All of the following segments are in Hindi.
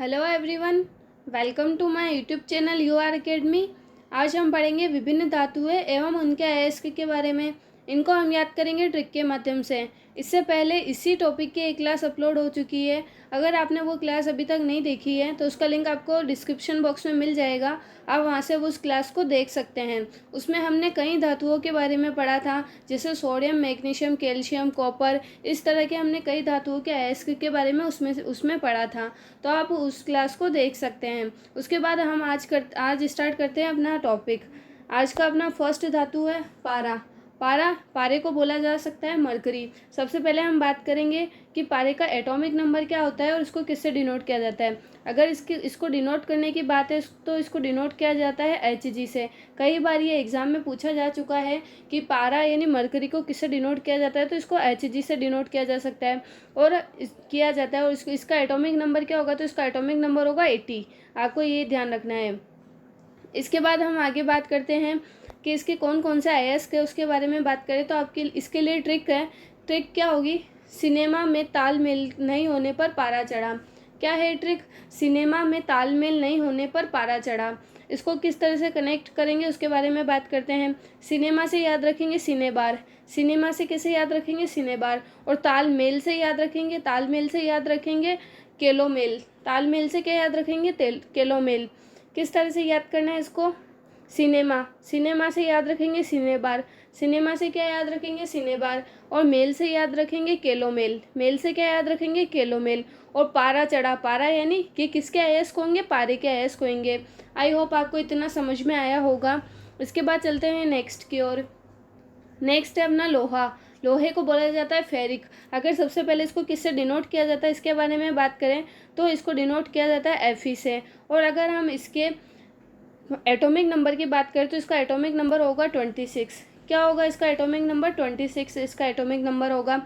Hello everyone, welcome to my YouTube channel UR Academy. आज हम पढ़ेंगे विभिन्न धातुएं एवं उनके अयस्क के बारे में। इनको हम याद करेंगे ट्रिक के माध्यम से। इससे पहले इसी टॉपिक की एक क्लास अपलोड हो चुकी है। अगर आपने वो क्लास अभी तक नहीं देखी है तो उसका लिंक आपको डिस्क्रिप्शन बॉक्स में मिल जाएगा। आप वहाँ से उस क्लास को देख सकते हैं। उसमें हमने कई धातुओं के बारे में पढ़ा था, जैसे सोडियम, मैग्नीशियम, कैल्शियम, कॉपर। इस तरह के हमने कई धातुओं के अयस्क के बारे में उसमें पढ़ा था। तो आप उस क्लास को देख सकते हैं। उसके बाद हम आज स्टार्ट करते हैं अपना टॉपिक। आज का अपना फर्स्ट धातु है पारा। पारे को बोला जा सकता है मरकरी। सबसे पहले हम बात करेंगे कि पारे का एटॉमिक नंबर क्या होता है और इसको किससे डिनोट किया जाता है। अगर इसको डिनोट करने की बात है तो इसको डिनोट किया जाता है Hg से। कई बार ये एग्जाम में पूछा जा चुका है कि पारा यानी मरकरी को किससे डिनोट किया जाता है, तो इसको Hg से डिनोट किया जा सकता है और किया जाता है। और इसका एटॉमिक नंबर क्या होगा, तो इसका एटॉमिक नंबर होगा 80। आपको ये ध्यान रखना है। इसके बाद हम आगे बात करते हैं कि इसके कौन कौन से अयस्क है, उसके बारे में बात करें तो आपके इसके लिए ट्रिक है। ट्रिक क्या होगी? सिनेमा में तालमेल नहीं होने पर पारा चढ़ा। क्या है ट्रिक? सिनेमा में तालमेल नहीं होने पर पारा चढ़ा। इसको किस तरह से कनेक्ट करेंगे उसके बारे में बात करते हैं। सिनेमा से याद रखेंगे सिने बार। सिनेमा से कैसे याद रखेंगे? सिने बार। और तालमेल से याद रखेंगे, तालमेल से याद रखेंगे केलोमेल। तालमेल से क्या याद रखेंगे? केलोमेल। किस तरह से याद करना है इसको? सिनेमा से याद रखेंगे सिने बार। सिनेमा से क्या याद रखेंगे? सिने बार। और मेल से याद रखेंगे केलोमेल। मेल से क्या याद रखेंगे? केलोमेल। और पारा चढ़ा, पारा यानी कि किसके अयस्क होंगे? पारे के अयस्क होंगे। आई होप आपको इतना समझ में आया होगा। इसके बाद चलते हैं नेक्स्ट की ओर। नेक्स्ट है अपना लोहा। लोहे को बोला जाता है फेरिक। अगर सबसे पहले इसको किससे डिनोट किया जाता है इसके बारे में बात करें तो इसको डिनोट किया जाता है Fe से। और अगर हम इसके एटॉमिक नंबर की बात करें तो इसका एटॉमिक नंबर होगा 26। क्या होगा इसका एटॉमिक नंबर? 26 इसका एटॉमिक नंबर होगा।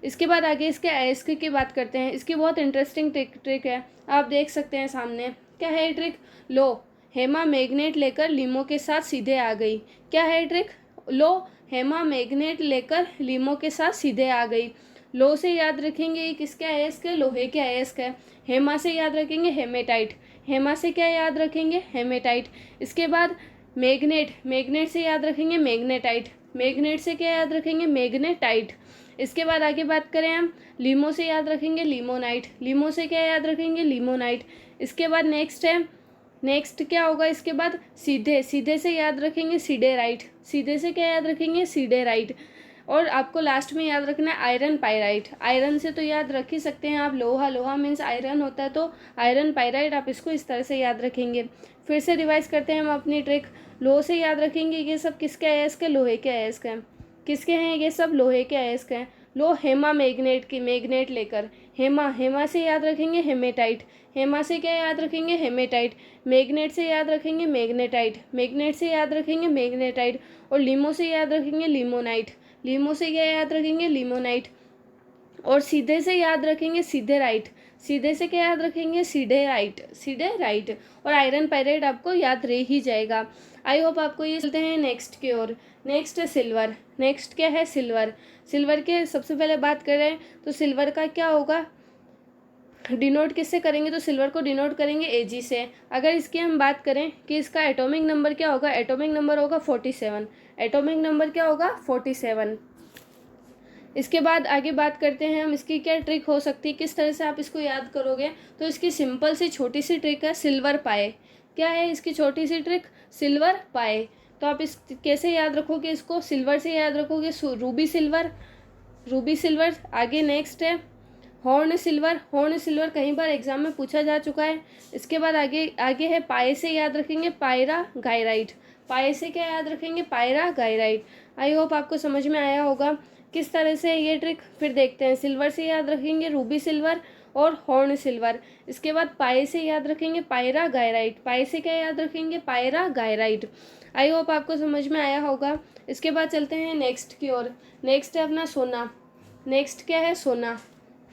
इसके बाद आगे इसके अयस्क की बात करते हैं। इसकी बहुत इंटरेस्टिंग ट्रिक है, आप देख सकते हैं सामने। क्या है ये ट्रिक? लो, हेमा मैग्नेट लेकर लीमो के साथ सीधे आ गई। क्या है ट्रिक? लो, हेमा मैग्नेट लेकर लीमो के साथ सीधे आ गई। लो से याद रखेंगे ये किसके अयस्क है? लोहे के अयस्क है। हेमा से याद रखेंगे हेमेटाइट। हेमा से क्या याद रखेंगे? हेमेटाइट। इसके बाद मैग्नेट से याद रखेंगे मैग्नेटाइट। मैग्नेट से क्या याद रखेंगे? मैग्नेटाइट। इसके बाद आगे बात करें हम, लीमो से याद रखेंगे लिमोनाइट। लीमो से क्या याद रखेंगे? लिमोनाइट। इसके बाद नेक्स्ट क्या होगा इसके बाद? सीधे से याद रखेंगे सीडेराइट। सीधे से क्या याद रखेंगे? सीडेराइट। और आपको लास्ट में याद रखना है आयरन पाइराइट। आयरन से तो याद रख ही सकते हैं आप, लोहा मीन्स आयरन होता है, तो आयरन पाइराइट आप इसको इस तरह से याद रखेंगे। फिर से रिवाइज करते हैं हम अपनी ट्रिक। लो से याद रखेंगे ये सब किसके अयस्क है? लोहे के अयस्क हैं। किसके हैं ये सब? लोहे के अयस्क हैं। लो, हेमा मैग्नेट लेकर। हेमा से याद रखेंगे हेमेटाइट। हेमा से क्या याद रखेंगे? हेमेटाइट। मैग्नेट से याद रखेंगे मैग्नेटाइट। मैग्नेट से याद रखेंगे मैग्नेटाइट। और लीमो से याद रखेंगे लिमोनाइट। लीमो से क्या याद रखेंगे? लिमोनाइट। और सीधे से याद रखेंगे सीधे राइट। सीधे से क्या याद रखेंगे? सीधे राइट। और आयरन पाइराइट आपको याद रह ही जाएगा। आई होप आपको ये। चलते हैं नेक्स्ट की ओर। नेक्स्ट है सिल्वर। नेक्स्ट क्या है? सिल्वर। सिल्वर के सबसे पहले बात करें तो सिल्वर का क्या होगा? डिनोट किससे करेंगे? तो सिल्वर को डिनोट करेंगे Ag से। अगर इसकी हम बात करें कि इसका एटॉमिक नंबर क्या होगा? एटॉमिक नंबर होगा 47। एटॉमिक नंबर क्या होगा? 47। इसके बाद आगे बात करते हैं हम, इसकी क्या ट्रिक हो सकती है, किस तरह से आप इसको याद करोगे। तो इसकी सिंपल सी छोटी सी ट्रिक है सिल्वर पाए। क्या है इसकी छोटी सी ट्रिक? सिल्वर पाए। तो आप इस कैसे याद रखोगे इसको? सिल्वर से याद रखोगे रूबी सिल्वर। आगे नेक्स्ट है हॉर्न सिल्वर कहीं बार एग्जाम में पूछा जा चुका है। इसके बाद आगे है पाए से याद रखेंगे पायरा गायराइट। पाए से क्या याद रखेंगे? पायरा गायराइट। आई होप आपको समझ में आया होगा किस तरह से ये ट्रिक। फिर देखते हैं, सिल्वर से याद रखेंगे रूबी सिल्वर और हॉर्न सिल्वर। इसके बाद पाए से याद रखेंगे पायरा गायराइट। पाए से क्या याद रखेंगे? पायरा गायराइट। आई होप आपको समझ में आया होगा। इसके बाद चलते हैं नेक्स्ट की ओर। नेक्स्ट है अपना सोना। नेक्स्ट क्या है?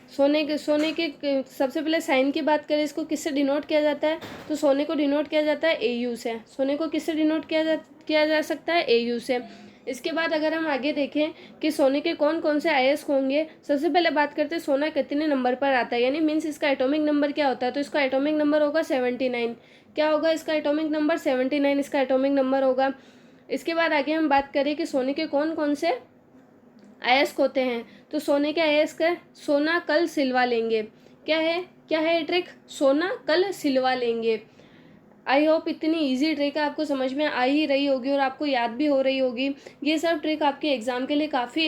सोने के सबसे पहले साइन की बात करें, इसको किससे डिनोट किया जाता है? तो सोने को डिनोट किया जाता है Au से। सोने को किससे डिनोट किया जा सकता है? Au से। इसके बाद अगर हम आगे देखें कि सोने के कौन कौन से अयस्क होंगे, सबसे पहले बात करते हैं सोना कितने नंबर पर आता है, यानी मीन्स इसका एटॉमिक नंबर क्या होता है। तो इसका एटॉमिक नंबर होगा 79। क्या होगा इसका एटॉमिक नंबर? 79 इसका एटॉमिक नंबर होगा। इसके बाद आगे हम बात करें कि सोने के कौन कौन से अयस्क होते हैं। तो सोने के अयस्क है सोना कल सिल्वा लेंगे। क्या है ट्रिक? सोना कल सिल्वा लेंगे। आई होप इतनी इजी ट्रिक आपको समझ में आ ही रही होगी और आपको याद भी हो रही होगी। ये सब ट्रिक आपके एग्ज़ाम के लिए काफ़ी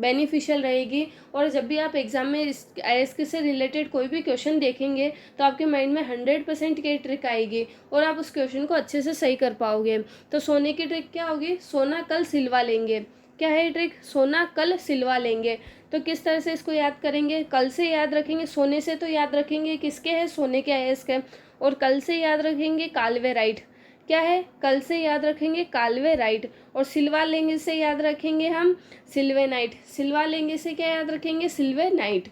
बेनिफिशियल रहेगी और जब भी आप एग्ज़ाम में इस अयस्क से रिलेटेड कोई भी क्वेश्चन देखेंगे तो आपके माइंड में 100% की ट्रिक आएगी और आप उस क्वेश्चन को अच्छे से सही कर पाओगे। तो सोने की ट्रिक क्या होगी? सोना कल सिल्वा लेंगे। क्या है ट्रिक? सोना कल सिल्वा लेंगे। तो किस तरह से इसको याद करेंगे? कल से याद रखेंगे, सोने से तो याद रखेंगे किसके है? सोने के अयस्क है। और कल से याद रखेंगे काल्वेराइट। क्या है? कल से याद रखेंगे काल्वेराइट। और सिल्वा लेंगे से याद रखेंगे हम सिल्वेनाइट। सिल्वा लेंगे से क्या याद रखेंगे? सिल्वेनाइट।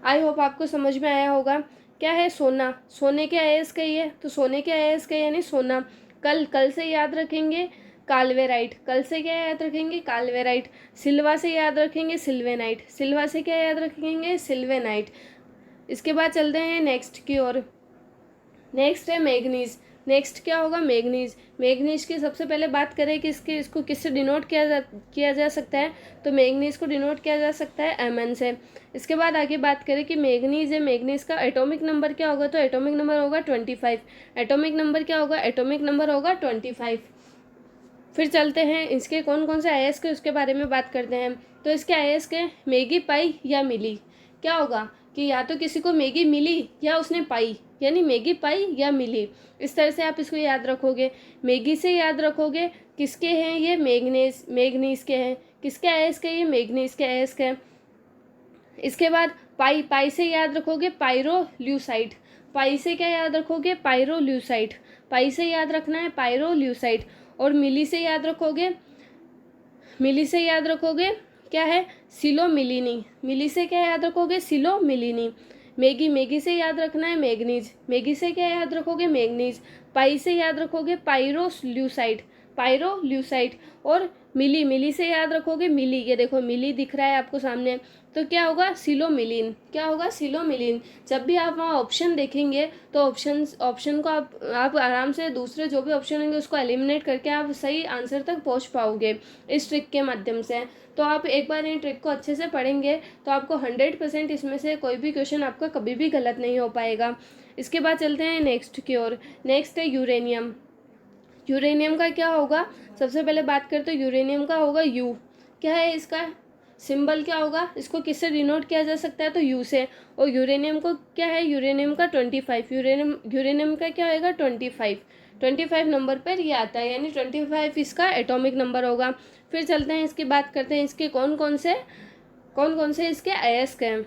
आई होप आपको समझ में आया होगा। क्या है? सोना, सोने के अयस्क है ये, तो सोने के अयस्क है यानी सोना। कल से याद रखेंगे काल्वेराइट। कल से क्या याद रखेंगे? काल्वेराइट। सिल्वा से याद रखेंगे सिल्वेनाइट। सिल्वा से क्या याद रखेंगे? सिल्वेनाइट। इसके बाद चलते हैं नेक्स्ट की ओर। नेक्स्ट है मैग्नीज। नेक्स्ट क्या होगा? मैग्नीज। मैग्नीज की सबसे पहले बात करें कि इसको किससे डिनोट किया जा सकता है। तो मैग्नीज को डिनोट किया जा सकता है Mn से। इसके बाद आगे बात करें कि मैग्नीज है, मैग्नीज का एटॉमिक नंबर क्या होगा? तो एटॉमिक नंबर होगा 25। एटॉमिक नंबर क्या होगा? एटॉमिक नंबर होगा 25। फिर चलते हैं इसके कौन कौन से अयस्क है उसके बारे में बात करते हैं। तो इसके अयस्क है मैगी, पाई या मिली। क्या होगा कि या तो किसी को मैगी मिली या उसने पाई, यानी मैगी पाई या मिली। इस तरह से आप इसको याद रखोगे। मैगी से याद रखोगे किसके हैं ये? मैग्नीज के हैं। किसके अयस्क है ये? मैग्नीज के अयस्क है। इसके बाद पाई से याद रखोगे पायरोल्यूसाइड। पाई से क्या याद रखोगे? पायरोल्यूसाइड। पाई से याद रखना है पायरोल्यूसाइड। और मिली से याद रखोगे क्या है? सिलोमिलिनी। मिली से क्या याद रखोगे? सिलोमिलिनी। मैगी से याद रखना है मैग्नीज। मैगी से क्या याद रखोगे? मैग्नीज। पाई से याद रखोगे पायरोल्यूसाइड। और मिली से याद रखोगे मिली। ये देखो मिली दिख रहा है आपको सामने, तो क्या होगा? सिलोमिलिन। क्या होगा? सिलोमिलिन। जब भी आप वहाँ ऑप्शन देखेंगे तो ऑप्शन को आप आराम से दूसरे जो भी ऑप्शन होंगे उसको एलिमिनेट करके आप सही आंसर तक पहुँच पाओगे इस ट्रिक के माध्यम से। तो आप एक बार इन ट्रिक को अच्छे से पढ़ेंगे तो आपको 100% इसमें से कोई भी क्वेश्चन आपका कभी भी गलत नहीं हो पाएगा। इसके बाद चलते हैं नेक्स्ट की ओर। नेक्स्ट है यूरेनियम। यूरेनियम का क्या होगा? सबसे पहले बात करते हैं यूरेनियम का होगा यू। क्या है इसका सिंबल? क्या होगा? इसको किससे डिनोट किया जा सकता है? तो यू से। और यूरेनियम को क्या है? यूरेनियम का 25। यूरेनियम का क्या होगा? 25 नंबर पर ये आता है, यानी 25 इसका एटॉमिक नंबर होगा। फिर चलते हैं इसकी बात करते हैं इसके कौन कौन से इसके अयस्क हैं।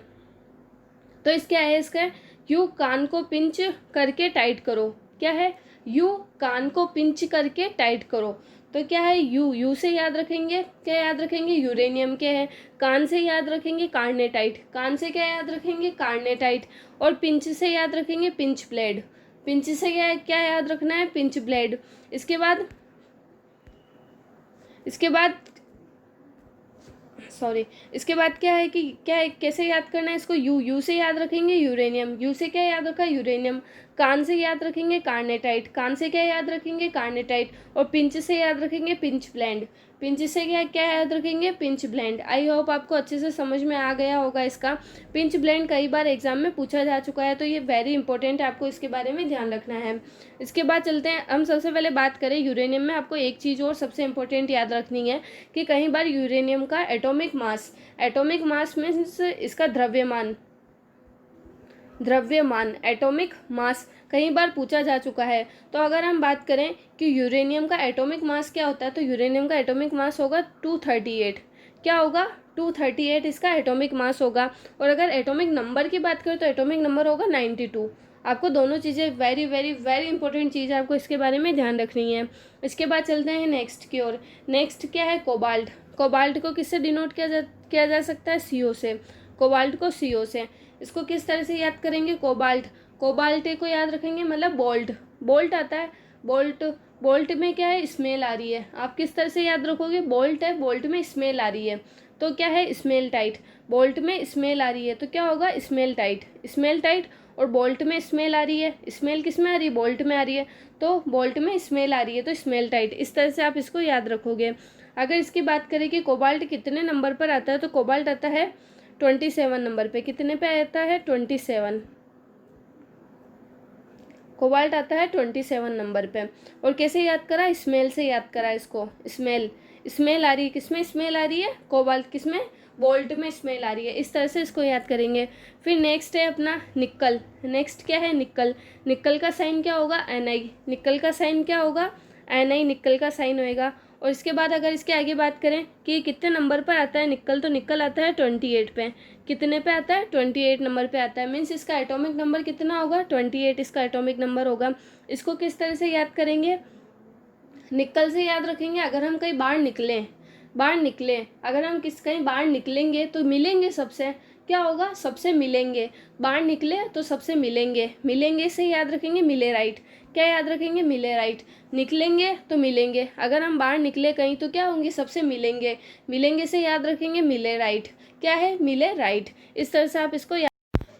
तो इसके अयस्क है यू, कान को पिंच करके टाइट करो। क्या है? यू, कान को पिंच करके टाइट करो। तो क्या है? यू से याद रखेंगे क्या याद रखेंगे? यूरेनियम के हैं। कान से याद रखेंगे कार्नेटाइट। कान से क्या याद रखेंगे? कार्नेटाइट। और पिंच से याद रखेंगे पिंच ब्लेड। पिंच से क्या याद रखना है? Pinch blade. इसके बाद क्या है कि कैसे याद करना है इसको? यू से याद रखेंगे यूरेनियम। यू से क्या याद रखा? यूरेनियम। कान से याद रखेंगे कार्नेटाइट। कान से क्या याद रखेंगे? कार्नेटाइट। और पिंच से याद रखेंगे पिंच ब्लेंड। पिंच से क्या याद रखेंगे? Pinch blend. आई होप आपको अच्छे से समझ में आ गया होगा इसका। पिंच ब्लेंड कई बार एग्जाम में पूछा जा चुका है, तो ये वेरी इंपॉर्टेंट है, आपको इसके बारे में ध्यान रखना है। इसके बाद चलते हैं, हम सबसे पहले बात करें यूरेनियम में। आपको एक चीज़ और सबसे इंपॉर्टेंट याद रखनी है कि कई बार यूरेनियम का एटॉमिक मास मीन्स इसका द्रव्यमान एटॉमिक मास कई बार पूछा जा चुका है। तो अगर हम बात करें कि यूरेनियम का एटॉमिक मास क्या होता है, तो यूरेनियम का एटॉमिक मास होगा 238। क्या होगा? 238 इसका एटॉमिक मास होगा। और अगर एटॉमिक नंबर की बात करें तो एटॉमिक नंबर होगा 92। आपको दोनों चीज़ें वेरी वेरी वेरी इंपॉर्टेंट चीज़ है, आपको इसके बारे में ध्यान रखनी है। इसके बाद चलते हैं नेक्स्ट की ओर। नेक्स्ट क्या है? कोबाल्ट। कोबाल्ट को किससे डिनोट किया जा सकता है? CO से। कोबाल्ट को CO से। इसको किस तरह से याद करेंगे? कोबाल्ट को याद रखेंगे मतलब बोल्ट आता है। बोल्ट, बोल्ट में क्या है, स्मेल आ रही है। आप किस तरह से याद रखोगे, बोल्ट है, बोल्ट में स्मेल आ रही है तो क्या है, स्मेल टाइट। बोल्ट में स्मेल आ रही है तो क्या होगा, स्मेल टाइट। स्मेल टाइट और बोल्ट में स्मेल आ रही है, स्मेल किस में आ रही है, बोल्ट में आ रही है, तो बोल्ट में स्मेल आ रही है तो स्मेल टाइट। इस तरह से आप इसको याद रखोगे। अगर इसकी बात करें कि कोबाल्ट कितने नंबर पर आता है, तो कोबाल्ट आता है 27 नंबर पे। कितने पे आता है, 27। कोबाल्ट आता है 27 नंबर पे। और कैसे याद करा, स्मेल से याद करा इसको। स्मेल, स्मेल आ रही है, किसमें स्मेल आ रही है, कोबाल्ट, किसमें, बोल्ट में स्मेल आ रही है। इस तरह से इसको याद करेंगे। फिर नेक्स्ट है अपना निक्कल। नेक्स्ट क्या है, निक्कल। निक्कल का साइन क्या होगा, Ni। निक्कल का साइन क्या होगा, Ni, निक्कल का साइन होएगा। और इसके बाद अगर इसके आगे बात करें कि कितने नंबर पर आता है निक्कल, तो निक्कल आता है 28 पे। कितने पे आता है, 28 नंबर पे आता है। मीन्स इसका एटॉमिक नंबर कितना होगा, 28 इसका एटॉमिक नंबर होगा। इसको किस तरह से याद करेंगे, निक्कल से याद रखेंगे। अगर हम कहीं बाहर निकलें, अगर हम कहीं बाहर निकलेंगे तो मिलेंगे सबसे, क्या होगा, सबसे मिलेंगे। बाहर निकले तो सबसे मिलेंगे, मिलेंगे से याद रखेंगे मिले राइट। क्या याद रखेंगे, मिले राइट। निकलेंगे तो मिलेंगे, अगर हम बाहर निकले कहीं तो क्या होंगे, सबसे मिलेंगे, मिलेंगे से याद रखेंगे मिले राइट। क्या है, मिले राइट। इस तरह से आप इसको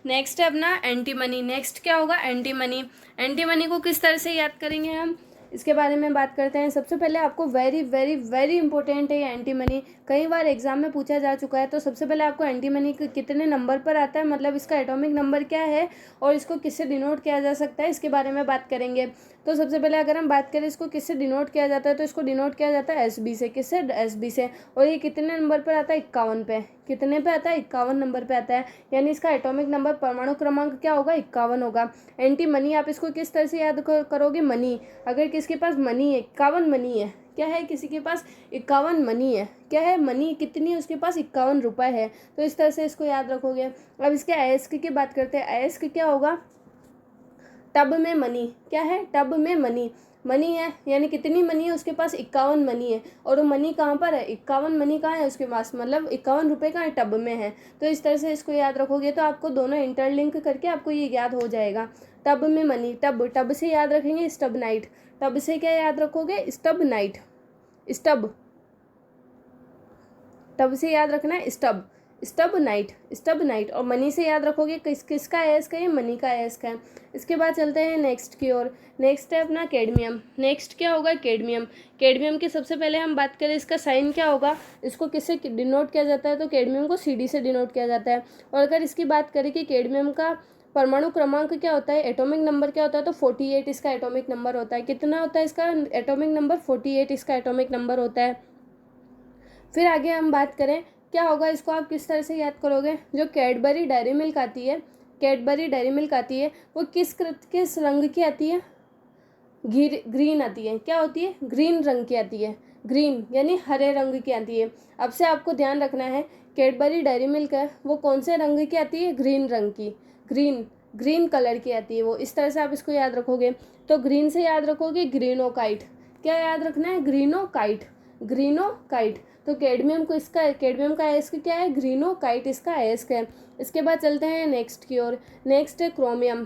नेक्स्ट है अपना एंटी मनी। नेक्स्ट क्या होगा, एंटी मनी। एंटी मनी को किस तरह से याद करेंगे हम, इसके बारे में बात करते हैं। सबसे पहले आपको वेरी वेरी वेरी इंपॉर्टेंट है ये एंटी मनी, कई बार एग्जाम में पूछा जा चुका है। तो सबसे पहले आपको एंटी मनी कितने नंबर पर आता है, मतलब इसका एटॉमिक नंबर क्या है और इसको किससे डिनोट किया जा सकता है, इसके बारे में बात करेंगे। तो सबसे पहले अगर हम बात करें इसको किससे डिनोट किया जाता है, तो इसको डिनोट किया जाता है SB से। किससे, SB से। और ये कितने नंबर पर आता है, 51 पे। कितने पे आता है, 51 नंबर पे आता है। यानी इसका एटॉमिक नंबर, परमाणु क्रमांक क्या होगा, 51 होगा। एंटी मनी आप इसको किस तरह से याद करोगे, मनी। अगर किसके पास मनी है, 51 मनी है, क्या है, किसी के पास 51 मनी है, क्या है, मनी कितनी है उसके पास, 51 रुपये है। तो इस तरह से इसको याद रखोगे। अब इसके अयस्क की बात करते हैं। अयस्क क्या होगा, टब में मनी। क्या है, टब में मनी। मनी है यानी कितनी मनी है उसके पास, 51 मनी है। और वो मनी कहाँ पर है, 51 मनी कहाँ है उसके पास, मतलब 51 रुपये का टब में है। तो इस तरह से इसको याद रखोगे तो आपको दोनों इंटरलिंक करके आपको ये याद हो जाएगा। टब में मनी, टब, टब से याद रखेंगे स्टब नाइट। टब से क्या याद रखोगे, स्टब नाइट। स्टब, टब से याद रखना है stub, stub night, stub night. और मनी से याद रखोगे किसका अयस्क है, ये मनी का अयस्क है। इसके बाद चलते हैं नेक्स्ट की ओर। नेक्स्ट है अपना कैडमियम। नेक्स्ट क्या होगा, कैडमियम। कैडमियम की सबसे पहले हम बात करें, इसका साइन क्या होगा, इसको किससे डिनोट किया जाता है, तो कैडमियम को CD से डिनोट किया जाता है। और अगर इसकी बात करें कि कैडमियम का परमाणु क्रमांक क्या होता है, एटॉमिक नंबर क्या होता है, तो 48 इसका एटॉमिक नंबर होता है। कितना होता है इसका एटॉमिक नंबर, 48 इसका एटॉमिक नंबर होता है। फिर आगे हम बात करें क्या होगा, इसको आप किस तरह से याद करोगे, जो कैडबरी डेयरी मिल्क आती है, कैडबरी डेयरी मिल्क आती है, वो किस रंग की आती है, ग्रीन आती है। क्या होती है, ग्रीन रंग की आती है। ग्रीन यानी हरे रंग की आती है। अब से आपको ध्यान रखना है, कैडबरी डेयरी मिल्क है वो कौन से रंग की आती है, ग्रीन रंग की। ग्रीन, ग्रीन कलर की आती है वो। इस तरह से आप इसको याद रखोगे। तो ग्रीन से याद रखोगे ग्रीनोकाइट। क्या याद रखना है, ग्रीनोकाइट, ग्रीनोकाइट। तो कैडमियम को, इसका कैडमियम का अयस्क क्या है, ग्रीनोकाइट इसका अयस्क है। इसके बाद चलते हैं नेक्स्ट की ओर। नेक्स्ट है क्रोमियम।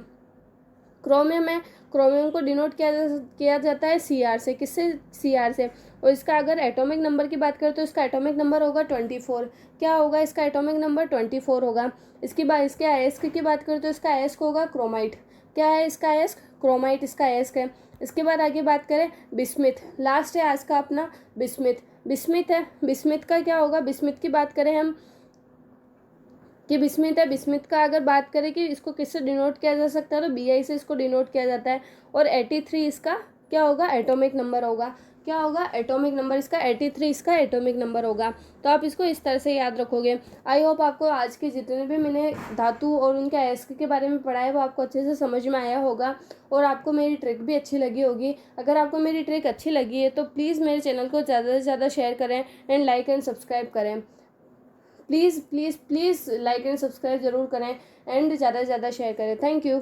क्रोमियम है, क्रोमियम को डिनोट किया जाता है Cr से। किससे, Cr से। और इसका अगर एटॉमिक नंबर की बात करें तो इसका एटॉमिक नंबर होगा 24। क्या होगा, इसका एटॉमिक नंबर 24 होगा। इसके बाद इसके अयस्क की बात करें तो इसका अयस्क होगा क्रोमाइट। क्या है इसका अयस्क, क्रोमाइट इसका अयस्क है। इसके बाद आगे बात करें बिस्मिथ, लास्ट है आज का अपना बिस्मिथ। बिस्मिथ है, बिस्मिथ का क्या होगा, बिस्मिथ की बात करें हम कि बिस्मिथ है, बिस्मिथ का अगर बात करें कि इसको किससे डिनोट किया जा सकता है, तो Bi से इसको डिनोट किया जाता है। और 83 इसका क्या होगा, एटॉमिक नंबर होगा। क्या होगा, एटॉमिक नंबर इसका 83 इसका एटॉमिक नंबर होगा। तो आप इसको इस तरह से याद रखोगे। आई होप आपको आज के जितने भी मैंने धातु और उनके अयस्क के बारे में पढ़ा है वो आपको अच्छे से समझ में आया होगा और आपको मेरी ट्रिक भी अच्छी लगी होगी। अगर आपको मेरी ट्रिक अच्छी लगी है तो प्लीज़ मेरे चैनल को ज़्यादा से ज़्यादा शेयर करें एंड लाइक एंड सब्सक्राइब करें। Please please please like and subscribe ज़रूर करें एंड ज़्यादा से ज़्यादा शेयर करें। Thank you.